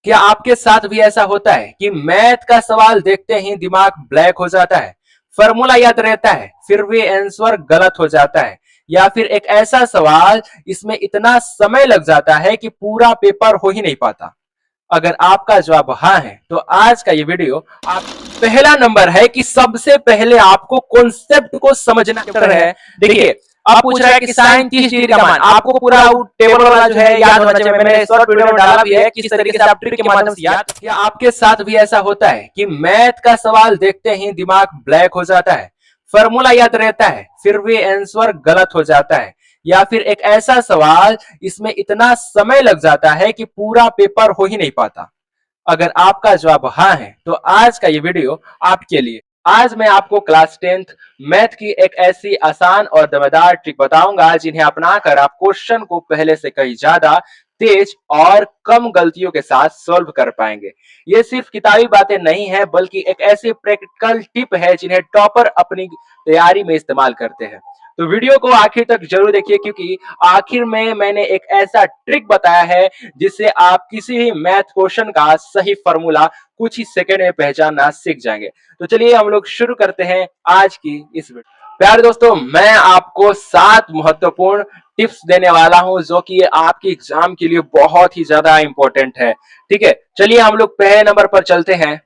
क्या आपके साथ भी ऐसा होता है कि मैथ का सवाल देखते ही दिमाग ब्लैक हो जाता है, फॉर्मूला याद रहता है फिर भी आंसर गलत हो जाता है, या फिर एक ऐसा सवाल इसमें इतना समय लग जाता है कि पूरा पेपर हो ही नहीं पाता? अगर आपका जवाब हाँ है तो आज का ये वीडियो आप पहला नंबर है कि सबसे पहले आपको कॉन्सेप्ट को समझना है। देखिए, अब पूछ रहा है कि साइन 30 डिग्री का मान आपको पूरा टेबल वाला जो है याद होना चाहिए। मैंने शॉर्ट वीडियो में डाला भी है किस तरीके से आप ट्रिक के माध्यम से याद। क्या आपके साथ भी ऐसा होता है कि मैथ का सवाल देखते ही दिमाग ब्लैक हो जाता है, फॉर्मूला याद रहता है फिर भी आंसर गलत हो जाता है, या फिर एक ऐसा सवाल इसमें इतना समय लग जाता है कि पूरा पेपर हो ही नहीं पाता? अगर आपका जवाब हाँ है तो आज का ये वीडियो आपके लिए। आज मैं आपको क्लास 10th मैथ की एक ऐसी आसान और दमदार ट्रिक बताऊंगा जिन्हें अपनाकर आप क्वेश्चन को पहले से कहीं ज्यादा तेज और कम गलतियों के साथ सॉल्व कर पाएंगे। ये सिर्फ किताबी बातें नहीं है बल्कि एक ऐसी प्रैक्टिकल टिप है जिन्हें टॉपर अपनी तैयारी में इस्तेमाल करते हैं। तो वीडियो को आखिर तक जरूर देखिए क्योंकि आखिर में मैंने एक ऐसा ट्रिक बताया है जिससे आप किसी भी मैथ क्वेश्चन का सही फॉर्मूला कुछ ही सेकंड में पहचानना सीख जाएंगे। तो चलिए हम लोग शुरू करते हैं आज की इस वीडियो। प्यारे दोस्तों, मैं आपको 7 महत्वपूर्ण टिप्स देने वाला हूं जो कि आपके एग्जाम के लिए बहुत ही ज्यादा इंपॉर्टेंट है। ठीक है, चलिए हम लोग पहले नंबर पर चलते हैं।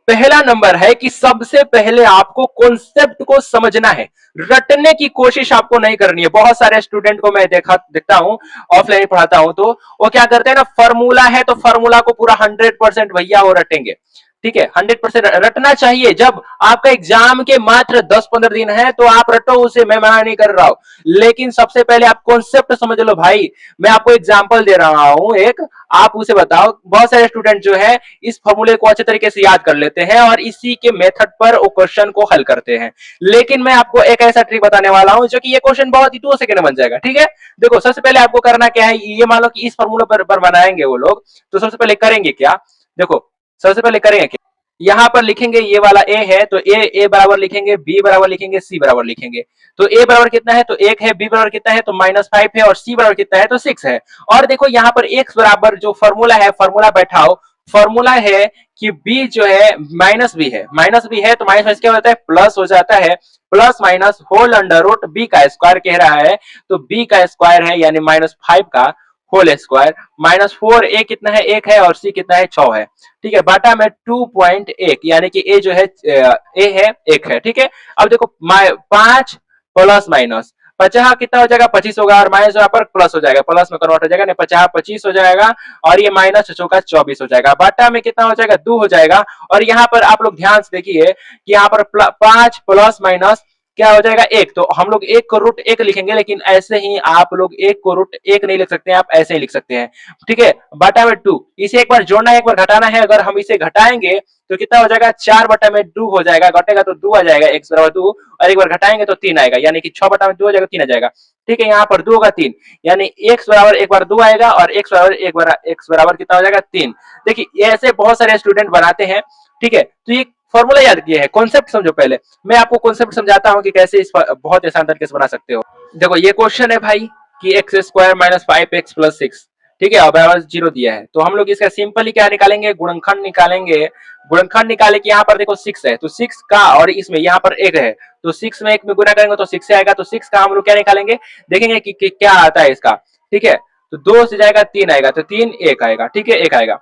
पहला नंबर है कि सबसे पहले आपको कॉन्सेप्ट को समझना है, रटने की कोशिश आपको नहीं करनी है। बहुत सारे स्टूडेंट को मैं देखता हूं, ऑफलाइन पढ़ाता हूं, तो वो क्या करते हैं ना, फॉर्मूला है तो फॉर्मूला को पूरा 100% भैया वो रटेंगे। ठीक है, 100% रटना चाहिए। जब आपका एग्जाम के मात्र 10-15 दिन है तो आप रटो उसे, मैं मना नहीं कर रहा हूं, लेकिन सबसे पहले आप कॉन्सेप्ट समझ लो भाई। मैं आपको एग्जाम्पल दे रहा हूं एक, आप उसे बताओ। बहुत सारे स्टूडेंट जो है इस फॉर्मूले को अच्छे तरीके से याद कर लेते हैं और इसी के मेथड पर वो क्वेश्चन को हल करते हैं, लेकिन मैं आपको एक ऐसा ट्रिक बताने वाला हूं जो कि ये क्वेश्चन बहुत ही 2 सेकंड में बन जाएगा। ठीक है, देखो सबसे पहले आपको करना क्या है, ये मान लो कि इस फॉर्मूले पर बनाएंगे वो लोग, तो सबसे पहले करेंगे क्या, देखो सबसे पहले करेंगे क्या, यहां पर लिखेंगे ये वाला ए है तो ए बराबर लिखेंगे, बी बराबर लिखेंगे, सी बराबर लिखेंगे। तो ए बराबर कितना है तो 1 है, बी बराबर कितना है तो -5 है, और सी बराबर कितना है तो 6 है। और देखो यहाँ पर एक्स बराबर जो फॉर्मूला है, फॉर्मूला बैठाओ। फॉर्मूला है कि बी जो है माइनस बी है, माइनस बी है तो माइनस क्या होता है, प्लस हो जाता है। Plus minus whole under root B का स्क्वायर कह रहा है, तो बी का स्क्वायर है यानी -5 का होल स्क्वायर। -4 ए कितना है 1 है, और सी कितना है 6 है। ठीक है, बाटा में 2.1 यानी कि ए जो है ए है 1 है। ठीक है, अब देखो 5 प्लस माइनस 50 कितना हो जाएगा 25 होगा, और माइनस यहाँ पर प्लस हो जाएगा, प्लस में कन्वर्ट हो जाएगा, नहीं 50 25 हो जाएगा, और ये माइनस का 24 हो जाएगा। बाटा में कितना हो जाएगा 2 हो जाएगा। और यहाँ पर आप लोग ध्यान से देखिए कि यहाँ पर 5 प्लस माइनस क्या हो जाएगा 1, तो हम लोग 1 को रूट 1 लिखेंगे, लेकिन ऐसे ही आप लोग 1 को रूट 1 नहीं लिख सकते हैं, आप ऐसे ही लिख सकते हैं। ठीक है, बाटा में 2, इसे एक बार जोड़ना है एक बार घटाना है। अगर हम इसे घटाएंगे तो कितना हो जाएगा 4 बटा में 2 हो जाएगा, घटेगा तो 2 आ जाएगा, x बराबर 2, और एक बार घटाएंगे तो 3 आएगा, यानी कि 6 बटा में 2 हो जाएगा 3 आ जाएगा। ठीक है, यहाँ पर 2 होगा 3, यानी x बराबर एक बार 2 आएगा, और x बराबर एक बार x बराबर कितना हो जाएगा 3। देखिए ऐसे बहुत सारे स्टूडेंट बनाते हैं। ठीक है, तो ये फॉर्मूला याद किए हैं, कॉन्सेप्ट समझो पहले। मैं आपको कॉन्सेप्ट समझाता हूं कि कैसे इस बहुत आसान तरीके से बना सकते हो। देखो ये क्वेश्चन है भाई कि x square minus 5x plus 6। ठीक है, और बराबर 0 दिया है, तो हम लोग इसका सिंपल ही क्या निकालेंगे, गुणनखंड निकालेंगे। गुणनखंड निकाले कि यहाँ पर देखो 6 है तो 6 का, और इसमें यहाँ पर 1 है तो 6 में 1 में गुना करेंगे तो 6 से आएगा, तो 6 का हम लोग क्या निकालेंगे, देखेंगे कि क्या आता है इसका। ठीक है, तो 2 से जाएगा 3 आएगा, तो 3 1 आएगा। ठीक है, 1 आएगा,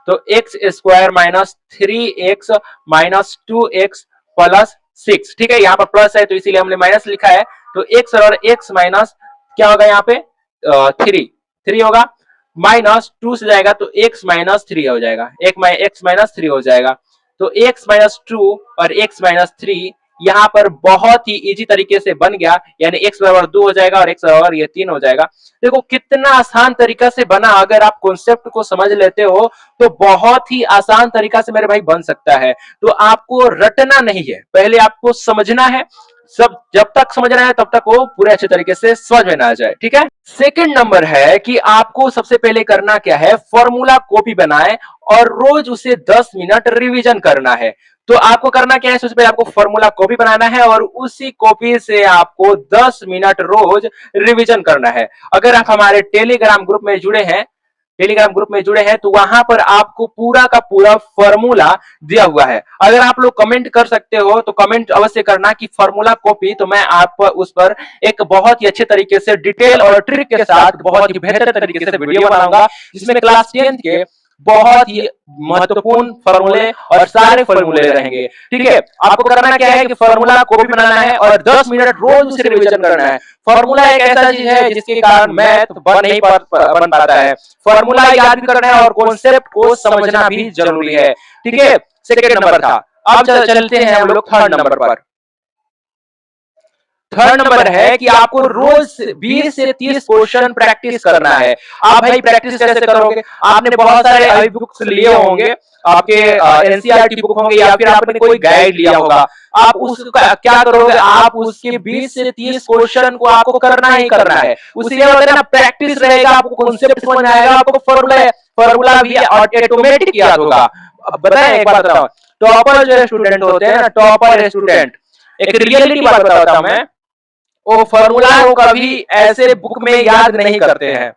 तो x square minus 3x minus 2x plus 6। ठीक है, यहाँ पर प्लस है तो इसीलिए हमने माइनस लिखा है, तो x और x माइनस क्या होगा यहाँ पे 3 होगा, माइनस 2 से जाएगा तो x माइनस 3 हो जाएगा, x माइनस 3 हो जाएगा। तो x माइनस 2 और x माइनस 3 यहाँ पर बहुत ही इजी तरीके से बन गया, यानी x बराबर 2 हो जाएगा और x बराबर ये 3 हो जाएगा। देखो कितना आसान तरीका से बना, अगर आप कॉन्सेप्ट को समझ लेते हो तो बहुत ही आसान तरीका से मेरे भाई बन सकता है। तो आपको रटना नहीं है, पहले आपको समझना है। सब जब तक समझ रहे हैं तब तक वो पूरे अच्छे तरीके से समझ में ना आ जाए। ठीक है, सेकंड नंबर है कि आपको सबसे पहले करना क्या है, फॉर्मूला कॉपी बनाए और रोज उसे 10 मिनट रिवीजन करना है। तो आपको करना क्या है, सबसे पहले आपको फॉर्मूला कॉपी बनाना है और उसी कॉपी से आपको 10 मिनट रोज रिवीजन करना है। अगर आप हमारे टेलीग्राम ग्रुप में जुड़े हैं टेलीग्राम ग्रुप में जुड़े हैं तो वहां पर आपको पूरा का पूरा फॉर्मूला दिया हुआ है। अगर आप लोग कमेंट कर सकते हो तो कमेंट अवश्य करना कि फॉर्मूला कॉपी, तो मैं आप उस पर एक बहुत ही अच्छे तरीके से डिटेल और ट्रिक के साथ बहुत ही बेहतर तरीके से वीडियो बनाऊंगा, जिसमें क्लास 10 के बहुत ही महत्वपूर्ण फॉर्मूले और सारे फॉर्मूले रहेंगे। ठीक है, आपको करना क्या है कि फॉर्मूला कॉपी बनाना है और 10 मिनट रोज उसे रिवीजन करना है। फॉर्मूला एक ऐसा चीज है जिसके कारण मैथ बन पाता है। फॉर्मूला याद भी करना है और कॉन्सेप्ट को समझना भी जरूरी है। ठीक है, सेकेंड नंबर था। अब चलते हैं हम लोग थर्ड नंबर पर। थर्ड नंबर है कि आपको रोज 20 से 30 क्वेश्चन प्रैक्टिस करना है। आप भाई प्रैक्टिस कैसे करोगे? आपने बहुत सारे आई बुक्स लिए होंगे, आपके एनसीईआरटी बुक होंगे या फिर आपने कोई गाइड लिया होगा। आप उसका क्या करोगे? आप उसके 20 से 30 क्वेश्चन को आपको करना ही करना है। उससे होता है ना, प्रैक्टिस रहेगा, आपको कॉन्सेप्ट समझ में आएगा, आपको फॉर्मूला भी ऑटोमेटिक याद होगा। अब बताएं, एक बात बताओ, टॉपर जो स्टूडेंट होते हैं ना, टॉपर स्टूडेंट, एक रियलिटी बात बताता हूं मैं, वो फॉर्मूला को कभी ऐसे बुक में याद नहीं करते हैं।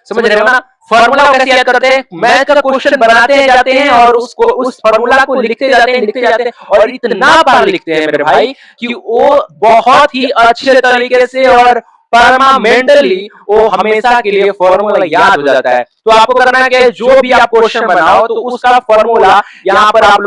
समझ रहे हो ना? फॉर्मूला को कैसे याद करते हैं? मैथ का क्वेश्चन बनाते हैं जाते हैं और उसको उस फॉर्मूला को लिखते जाते हैं और इतना बार लिखते हैं मेरे भाई कि वो बहुत ही अच्छे तरीके से और परमानेंटली वो हमेशा के लिए फॉर्मूला याद हो जाता है। तो आपको करना क्या है, जो भी आप क्वेश्चन बनाओ तो उसका फॉर्मूला यहाँ पर आप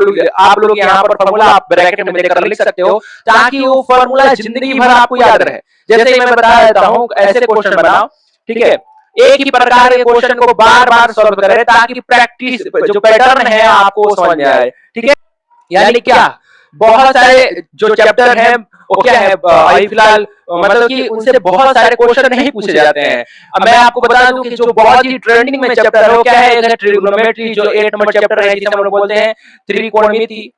लोग यहाँ पर फॉर्मूला आप ब्रैकेट में देकर लिख सकते हो, ताकि वो फॉर्मूला जिंदगी भर आपको याद रहे। जैसे मैं बता देता हूँ, ऐसे क्वेश्चन बनाओ, ठीक है, एक ही प्रकार के क्वेश्चन को बार बार सॉल्व करें ताकि प्रैक्टिस जो पैटर्न है आपको समझ में आए। ठीक है, यानी क्या, बहुत सारे जो चैप्टर हैं वो क्या है, अभी फिलहाल मतलब कि उनसे बहुत सारे क्वेश्चन नहीं पूछे जाते हैं। अब मैं आपको बता दूं कि जो बहुत ही ट्रेंडिंग में चैप्टर है वो क्या है, एक है ट्रिग्नोमेट्री, जो 8 नंबर चैप्टर है, जिसे हम लोग बोलते हैं त्रिकोणमिति।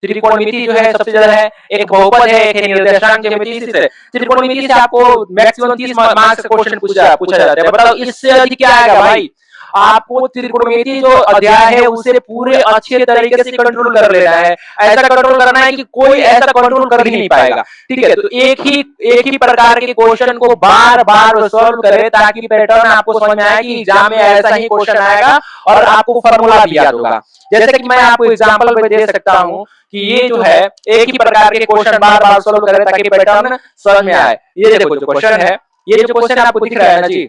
त्रिकोणमिति जो है सबसे ज्यादा है, एक बहुपद है, एक है निर्देशांक ज्यामिति। से त्रिकोणमिति से आपको मैक्सिमम 30 मार्क्स का क्वेश्चन पूछा जाता है। बताओ इससे अधिक क्या आएगा भाई? आपको त्रिकोणमिति जो अध्याय है उसे पूरे अच्छे तरीके से कंट्रोल कर लेना है। ऐसा कंट्रोल करना है कि कोई ऐसा कंट्रोल कर ही नहीं पाएगा। ठीक है, तो एक ही प्रकार के क्वेश्चन को बार बार सॉल्व करें ताकि पैटर्न आपको समझ में आए कि एग्जाम में ऐसा ही क्वेश्चन आएगा और आपको फॉर्मूला भी याद होगा। जैसे कि मैं आपको एग्जांपल में दे सकता हूं कि ये जो है एक ही प्रकार के क्वेश्चन बार बार सॉल्व करें ताकि पैटर्न समझ में आए। ये देखो जो क्वेश्चन है, ये जो क्वेश्चन आपको दिख रहा है ना जी,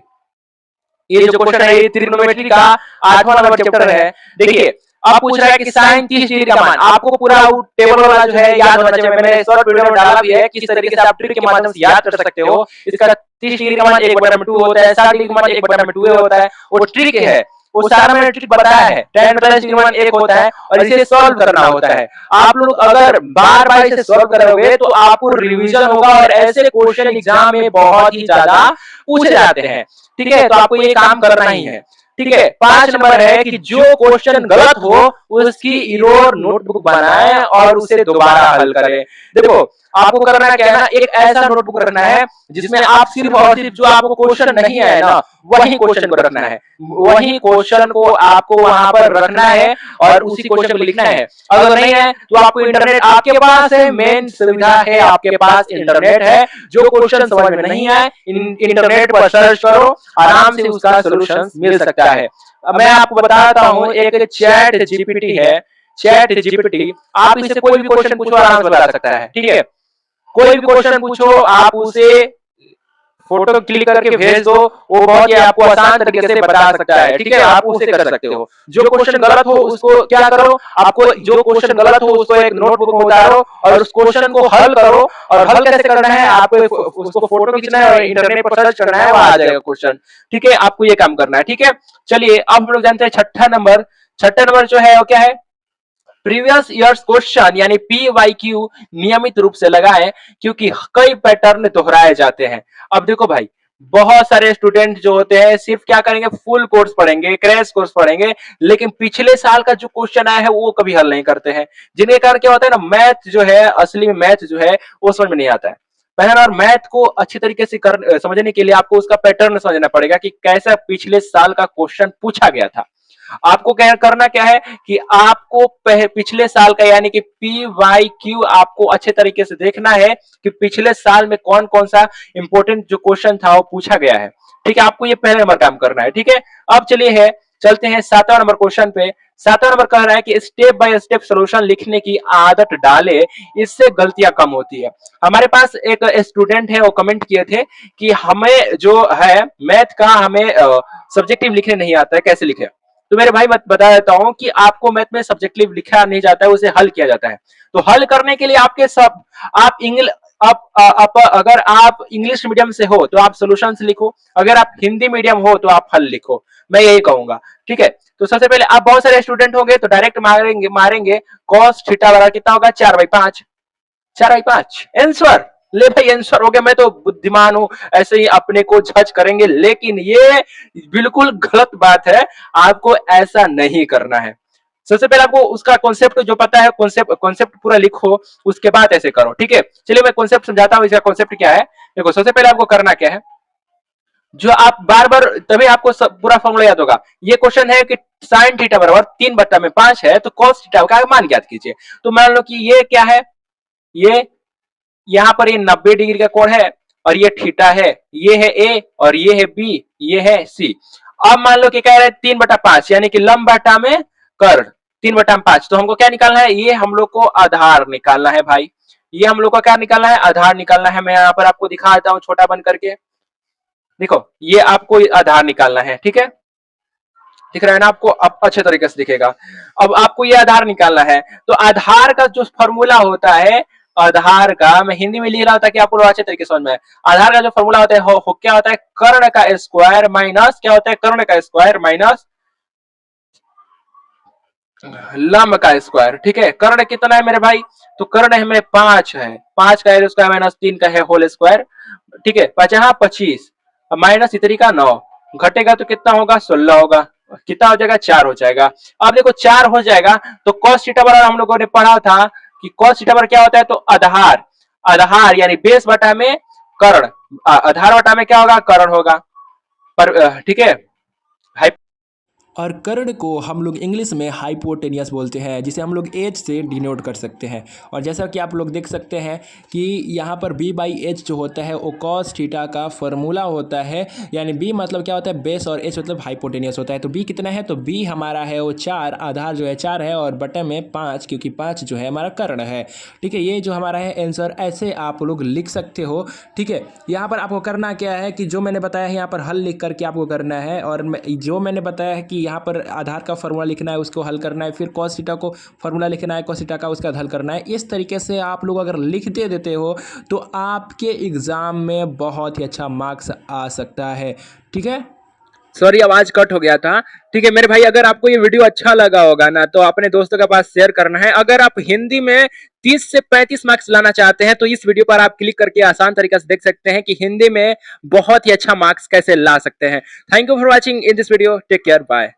ये जो क्वेश्चन है ये त्रिकोणमिति का 8वां नंबर चैप्टर है। देखिए, अब पूछ रहा है कि sin 30 डिग्री का मान, आपको पूरा टेबल वाला जो है याद होना चाहिए। मैंने शॉर्ट वीडियो में डाला भी है किस तरीके से आप ट्रिक के माध्यम से याद कर सकते हो। इसका 30 डिग्री का मान 1/2 होता है, 60 डिग्री का मान 1/2 होता है, वो ट्रिक है, वो सारा मैंने ट्रिक बताया है। tan 45 डिग्री का मान 1 होता है और इसे सॉल्व करना होता है। आप लोग अगर बार बार इसे सॉल्व करोगे तो आपको रिवीजन होगा और ऐसे क्वेश्चन एग्जाम में बहुत ही ज्यादा पूछे जाते हैं। ठीक है, तो आपको ये काम करना ही है। ठीक है, 5 नंबर है कि जो क्वेश्चन गलत हो उसकी इरोर नोटबुक बनाएं और उसे दोबारा हल करें। देखो, आपको करना क्या है ना, एक ऐसा नोटबुक रखना है जिसमें आप सिर्फ और सिर्फ जो आपको क्वेश्चन नहीं आए ना वही क्वेश्चन को रखना है, वही क्वेश्चन को आपको वहां पर रखना है और उसी क्वेश्चन को लिखना है। अगर नहीं है तो आपको इंटरनेट आपके पास है, मेन सुविधा है, आपके पास इंटरनेट है। जो क्वेश्चन समझ में नहीं आए इंटरनेट पर सर्च करो, आराम से उसका सोल्यूशन मिल सकता है। अब मैं आपको बताता हूँ, एक चैट जीपीटी है, चैट जीपीटी, आप इससे कोई भी क्वेश्चन पूछो आराम से बता सकता है। ठीक है, कोई भी क्वेश्चन पूछो, आप उसे फोटो क्लिक करके भेज दो, वो बहुत ही आपको आसान तरीके से बता सकता है। ठीक है, आप उसे कर सकते हो। जो क्वेश्चन गलत हो उसको क्या करो, आपको जो क्वेश्चन गलत हो उसको एक नोटबुक में उतारो और उस क्वेश्चन को हल करो। और हल कैसे करना है, आपको उसको फोटो खींचना है और इंटरनेट पर सर्च करना है, वहां आ जाएगा क्वेश्चन। ठीक है, आपको ये काम करना है। ठीक है, चलिए अब हम लोग जानते हैं छठा नंबर। छठा नंबर जो है वो क्या है, प्रीवियस ईयर्स क्वेश्चन यानी PYQ नियमित रूप से लगाएं क्योंकि कई पैटर्न दोहराए जाते हैं। अब देखो भाई, बहुत सारे स्टूडेंट जो होते हैं सिर्फ क्या करेंगे, फुल कोर्स पढ़ेंगे, क्रैश कोर्स पढ़ेंगे, लेकिन पिछले साल का जो क्वेश्चन आया है वो कभी हल नहीं करते हैं। जिनके कारण क्या होता है ना, मैथ जो है, असली में मैथ जो है वो समझ में नहीं आता है। पहला, और मैथ को अच्छी तरीके से समझने के लिए आपको उसका पैटर्न समझना पड़ेगा कि कैसा पिछले साल का क्वेश्चन पूछा गया था। आपको क्या करना क्या है कि आपको पिछले साल का यानी कि PYQ आपको अच्छे तरीके से देखना है कि पिछले साल में कौन कौन सा इंपॉर्टेंट जो क्वेश्चन था वो पूछा गया है। ठीक है, आपको ये पहले नंबर काम करना है। ठीक है, अब चलिए है चलते हैं 7वां नंबर क्वेश्चन पे। 7वां नंबर कह रहा है कि स्टेप बाय स्टेप सोल्यूशन लिखने की आदत डाले, इससे गलतियां कम होती है। हमारे पास एक स्टूडेंट है, वो कमेंट किए थे कि हमें जो है मैथ का हमें सब्जेक्टिव लिखने नहीं आता है, कैसे लिखे। तो मेरे भाई मैं बता देता हूं कि आपको मैथ में सब्जेक्टिव लिखा नहीं जाता है, उसे हल किया जाता है। तो हल करने के लिए आपके सब आप इंग्लिश आप अगर आप इंग्लिश मीडियम से हो तो आप सॉल्यूशंस लिखो, अगर आप हिंदी मीडियम हो तो आप हल लिखो, मैं यही कहूंगा। ठीक है, तो सबसे पहले आप बहुत सारे स्टूडेंट होंगे तो डायरेक्ट मारेंगे मारेंगे cos थीटा बराबर कितना होगा 4/5, 4/5 आंसर। ले भाई आंसर हो गया, मैं तो बुद्धिमान हूं, ऐसे ही अपने को जज करेंगे, लेकिन ये बिल्कुल गलत बात है, आपको ऐसा नहीं करना है। सबसे पहले आपको उसका कॉन्सेप्ट जो पता है, कॉन्सेप्ट कॉन्सेप्ट पूरा लिखो, उसके बाद ऐसे करो। ठीक है, चलिए मैं कॉन्सेप्ट समझाता हूं, इसका कॉन्सेप्ट क्या है। देखो सबसे पहले आपको करना क्या है, जो आप बार बार तभी आपको पूरा फॉर्मूला याद होगा। ये क्वेश्चन है कि साइन थीटा बराबर 3/5 है, तो कॉस थीटा का मान ज्ञात कीजिए। तो मान लो कि ये क्या है, ये यहां पर ये 90 डिग्री का कोण है, और ये थीटा है, ये है ए और ये है बी, ये है सी। अब मान लो कि कह रहे हैं 3/5 यानी कि लंब बटा में कर्ण, 3/5। तो हमको क्या निकालना है, ये हम लोग को आधार निकालना है भाई, ये हम लोग को क्या निकालना है, आधार निकालना है। मैं यहाँ पर आपको दिखा देता हूँ छोटा बन करके, देखो ये आपको आधार निकालना है। ठीक है, दिख रहा है ना आपको, अब अच्छे तरीके से दिखेगा। अब आपको ये आधार निकालना है, तो आधार का जो फॉर्मूला होता है, आधार का मैं हिंदी में लिख रहा था कि आपको अच्छे तरीके से समझ में आए। आधार का जो फॉर्मूला होता है क्या होता है, कर्ण का स्क्वायर माइनस क्या होता है, कर्ण का स्क्वायर माइनस लंब का स्क्वायर। ठीक है, कर्ण कितना है मेरे भाई, तो कर्ण है मेरे 5 है, 5 का स्क्वायर माइनस 3 का है होल स्क्वायर। ठीक है, 5×25 माइनस इतनी का 9, घटेगा तो कितना होगा 16 होगा, कितना हो जाएगा 4 हो जाएगा। अब देखो 4 हो जाएगा तो cos थीटा बराबर हम लोगों ने पढ़ा था कि cos थीटा बराबर क्या होता है, तो आधार, आधार यानी बेस बटा में कर्ण, आधार बटा में क्या होगा, कर्ण होगा। पर ठीक है, और कर्ण को हम लोग इंग्लिश में हाइपोटेनियस बोलते हैं, जिसे हम लोग एच से डिनोट कर सकते हैं। और जैसा कि आप लोग देख सकते हैं कि यहाँ पर b/h जो होता है वो cos थीटा का फॉर्मूला होता है, यानी b मतलब क्या होता है बेस और h मतलब हाइपोटेनियस होता है। तो b कितना है, तो b हमारा है वो 4, आधार जो है 4 है और बटे में 5, क्योंकि 5 जो है हमारा कर्ण है। ठीक है, ये जो हमारा है आंसर, ऐसे आप लोग लिख सकते हो। ठीक है, यहाँ पर आपको करना क्या है कि जो मैंने बताया है यहाँ पर हल लिख करके आपको करना है, और जो मैंने बताया है कि यहाँ पर आधार का फॉर्मूला लिखना है, उसको हल करना है, फिर cos थीटा को फॉर्मूला लिखना है, cos थीटा का उसका हल करना है। इस तरीके से आप लोग अगर लिख दे देते हो तो आपके एग्जाम में बहुत ही अच्छा मार्क्स आ सकता है। ठीक है, सॉरी आवाज कट हो गया था। ठीक है मेरे भाई, अगर आपको ये वीडियो अच्छा लगा होगा ना तो अपने दोस्तों के पास शेयर करना है। अगर आप हिंदी में 30 से 35 मार्क्स लाना चाहते हैं तो इस वीडियो पर आप क्लिक करके आसान तरीके से देख सकते हैं कि हिंदी में बहुत ही अच्छा मार्क्स कैसे ला सकते हैं। Thank you for watching in this video, take care, bye.